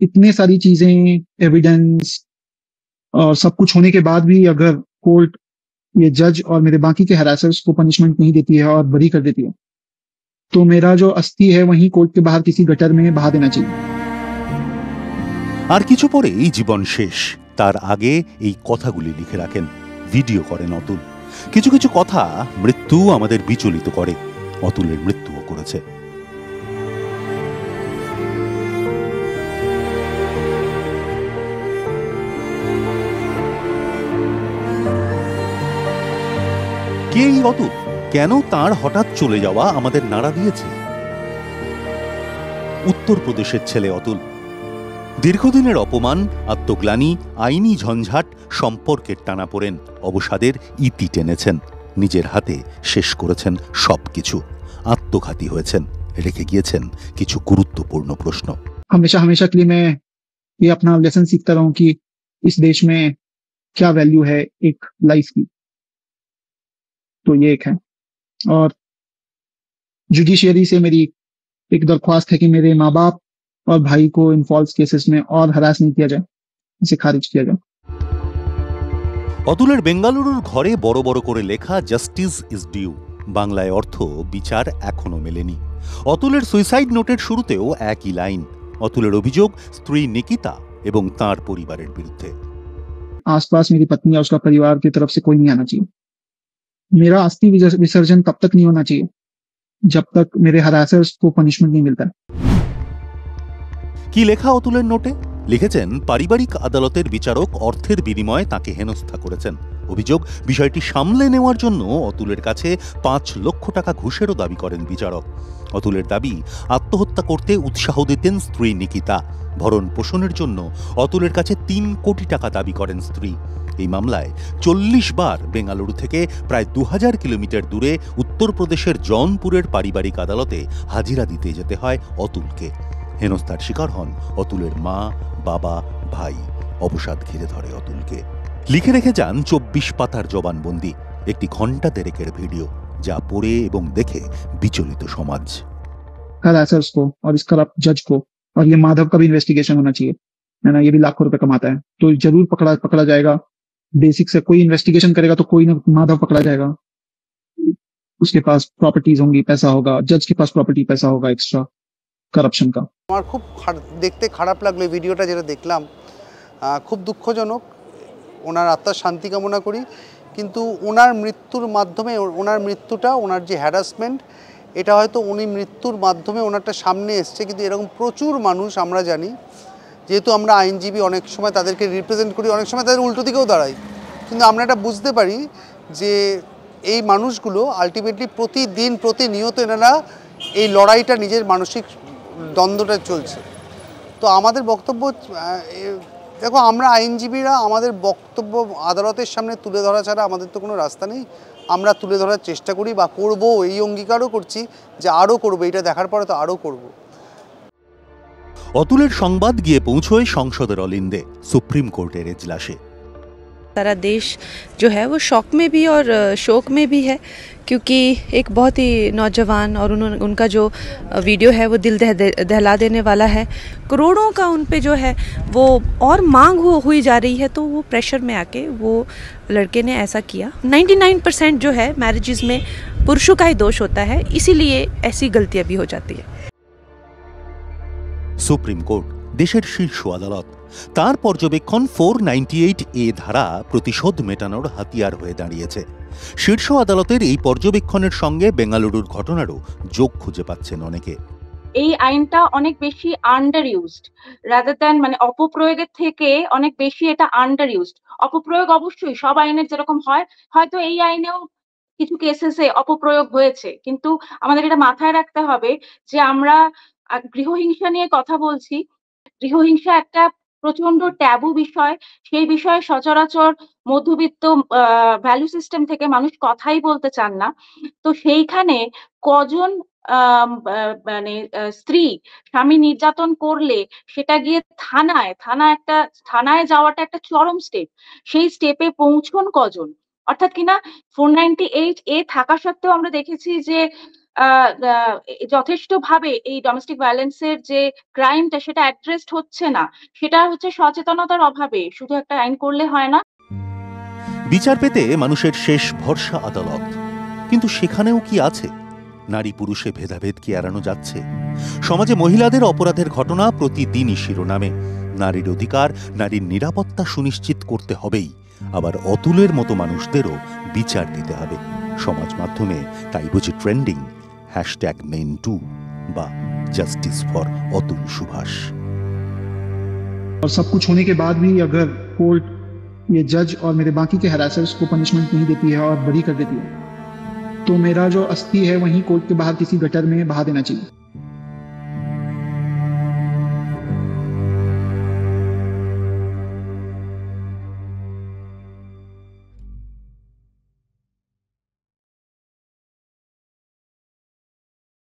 इतने सारी चीजें, एविडेंस और सब कुछ होने के बाद भी अगर कोर्ट, ये जज और मेरे बाकी के हरासर्स को पनिशमेंट नहीं देती है और बरी कर देती है, तो मेरा जो अस्थि है वहीं कोर्ट के बाहर किसी गटर में बहा देना चाहिए। আর কিছু পরেই জীবন শেষ। তার আগে এই কথাগুলি লিখে রাখেন, ভিডিও করেন অতুল। কিছু কিছু কথা মৃত্যু আমাদের বিচলিত করে, অতুলের মৃত্যুও করেছে। কে এই অতুল? কেন তার হঠাৎ চলে যাওয়া আমাদের নাড়া দিয়েছে? উত্তরপ্রদেশের ছেলে অতুল। দীর্ঘদিনের অপমান, আত্মগ্লানি, আইনি ঝঞ্ঝাট, সম্পর্কের টানাপোড়েন, অবসাদের ইতি টেনেছেন। নিজের হাতে শেষ করেছেন সবকিছু। আত্মঘাতী হয়েছেন, রেখে গিয়েছেন কিছু গুরুত্বপূর্ণ প্রশ্ন। हमेशा हमेशा के लिए मैं ये अपना लेसन सीखता रहूं कि इस देश में क्या वैल्यू है एक लाइफ की, तो ये एक है। और जुडिशियरी से मेरी एक दरख्वास्त है कि मेरे माँ बाप और भाई को इन फॉल्स केसेस में और हरास नहीं किया जाए, इसे खारिज किया जाए। অতুলের বেঙ্গালুরুর ঘরে বড় বড় করে লেখা জাস্টিস ইজ ডিউ, বাংলায় অর্থ বিচার এখনো মেলেনি। অতুলের সুইসাইড নোটের শুরুতেও একই লাইন। অতুলের অভিযোগ স্ত্রী নিকিতা এবং তার পরিবারের বিরুদ্ধে। आसपास मेरी पत्नी या उसका परिवार की तरफ से कोई नहीं आना चाहिए। मेरा अस्थि विसर्जन तब तक नहीं होना चाहिए जब तक मेरे हरासर्स को पनिशमेंट नहीं मिलता। কি লেখা অতুলের নোটে? লিখেছেন, পারিবারিক আদালতের বিচারক অর্থের বিনিময়ে তাকে হেনস্থা করেছেন। অভিযোগ, বিষয়টি সামলে নেওয়ার জন্য অতুলের কাছে ৫ লক্ষ টাকা ঘুষেরও দাবি করেন বিচারক। অতুলের দাবি, আত্মহত্যা করতে উৎসাহ দিতেন স্ত্রী নিকিতা। ভরণ পোষণের জন্য অতুলের কাছে ৩ কোটি টাকা দাবি করেন স্ত্রী। এই মামলায় ৪০ বার বেঙ্গালুরু থেকে প্রায় ২০০০ কিলোমিটার দূরে উত্তরপ্রদেশের জৌনপুরের পারিবারিক আদালতে হাজিরা দিতে যেতে হয় অতুলকে। হেনস্থার শিকার হন অতুলের মা, বাবা, ভাই। অবসাদ ঘিরে ধরে অতুলকে। লিখে রেখে যান ২৪ পাতার জবানবন্দি, একটি ঘন্টা দেড়েকের ভিডিও, যা পড়ে এবং দেখে বিচলিত সমাজ। हरासर्स को और इस करप्ट जज को, और ये माधव का भी इन्वेस्टिगेशन होना चाहिए, है ना, ये भी लाखों रुपए कमाता है, तो जरूर पकड़ा जाएगा। बेसिक से कोई इन्वेस्टिगेशन करेगा तो कोई ना माधव पकड़ा जाएगा। उसके पास प्रॉपर्टीज होंगी, पैसा होगा, जज के पास प्रॉपर्टी पैसा होगा एक्स्ट्रा करप्शन का। আমার খুব দেখতে খারাপ লাগলো ভিডিওটা যেটা দেখলাম, খুব দুঃখজনক। ওনার আত্মার শান্তি কামনা করি, কিন্তু ওনার মৃত্যুর মাধ্যমে, ওনার মৃত্যুটা, ওনার যে হ্যারাসমেন্ট, এটা হয়তো উনি মৃত্যুর মাধ্যমে ওনারটা সামনে এসছে। কিন্তু এরকম প্রচুর মানুষ আমরা জানি, যেহেতু আমরা আইনজীবী, অনেক সময় তাদেরকে রিপ্রেজেন্ট করি, অনেক সময় তাদের উল্টো দিকেও দাঁড়াই, কিন্তু আমরা এটা বুঝতে পারি যে এই মানুষগুলো আলটিমেটলি প্রতিদিন প্রতিনিয়ত এনারা এই লড়াইটা, নিজের মানসিক দ্বন্দ্বটা চলছে। তো আমাদের বক্তব্য, দেখো, আমরা আইনজীবীরা আমাদের বক্তব্য আদালতের সামনে তুলে ধরা ছাড়া আমাদের তো কোনো রাস্তা নেই। আমরা তুলে ধরার চেষ্টা করি বা করব, এই অঙ্গীকারও করছি যে আরও করবো। এটা দেখার পরে তো আরও করব। অতুলের সংবাদ গিয়ে পৌঁছয় সংসদের অলিন্দে, সুপ্রিম कोर्टेर इजलासे। सारा देश जो है वो शौक में भी और शोक में भी है, क्योंकि एक बहुत ही नौजवान और उनका जो वीडियो है वो दिल दहला देने वाला है। करोड़ों का उन पे जो है वो और मांग हुई जा रही है, तो वो प्रेशर में आके वो लड़के ने ऐसा किया। 99% जो है मैरिजेस में पुरुषों का ही दोष होता है, इसीलिए ऐसी गलतियां भी हो जाती है। সুপ্রিম কোর্ট দেশের শীর্ষ আদালত। তার পর্যবেক্ষণ 498A ধারা প্রতিশোধ মেটানোর হাতিয়ার হয়ে দাঁড়িয়েছে। শীর্ষ আদালতের এই পর্যবেক্ষণের সঙ্গে বেঙ্গালুরুর ঘটনারও যোগ খুঁজে পাচ্ছেন অনেকে। এই আইনটা অনেক বেশি আন্ডার ইউজড, রাদার দ্যান, মানে অপপ্রয়োগের থেকে অনেক বেশি এটা আন্ডার ইউজড। অপপ্রয়োগ অবশ্যই সব আইনের যেরকম হয়, হয়তো এই আইনেও কিছু কেসেসে অপপ্রয়োগ হয়েছে, কিন্তু আমাদের এটা মাথায় রাখতে হবে যে আমরা গৃহহিংসা নিয়ে কথা বলছি। গৃহহিংসা একটা প্রচন্ড ট্যাবু বিষয়। সেই বিষয়ে সচরাচর মধ্যবিত্ত ভ্যালু সিস্টেম থেকে মানুষ কথাই বলতে চান না। তো সেইখানে কজন মানে স্ত্রী স্বামী নির্যাতন করলে সেটা গিয়ে থানায় যাওয়াটা একটা চরম স্টেপ। সেই স্টেপে পৌঁছন কজন? অর্থাৎ কিনা 498A থাকা সত্ত্বেও আমরা দেখেছি যে যথেষ্টভাবে এই ডোমেস্টিক ভায়োলেন্সের যে ক্রাইমটা সেটা অ্যাড্রেসড হচ্ছে না, সেটা হচ্ছে সচেতনতার অভাবে। শুধু একটা আইন করলে হয় না। বিচার পেতে মানুষের শেষ ভরসা আদালত, কিন্তু সেখানেও কি আছে? নারী পুরুষে ভেদাভেদ কি এড়ানো যাচ্ছে? সমাজে মহিলাদের অপরাধের ঘটনা প্রতিদিনই শিরোনামে। নারীর অধিকার, নারীর নিরাপত্তা সুনিশ্চিত করতে হবেই, আবার অতুলের মতো মানুষদেরও বিচার দিতে হবে। সমাজ মাধ্যমে তাই বুঝি ট্রেন্ডিং #Men2 বা জাস্টিস ফর অতুল সুভাষ। और सब कुछ होने के बाद भी अगर कोर्ट ये जज और मेरे बाकी के हरासर्स को पनिशमेंट नहीं देती है और बरी कर देती है, तो मेरा जो अस्थि है वहीं कोर्ट के बाहर किसी गटर में बहा देना चाहिए।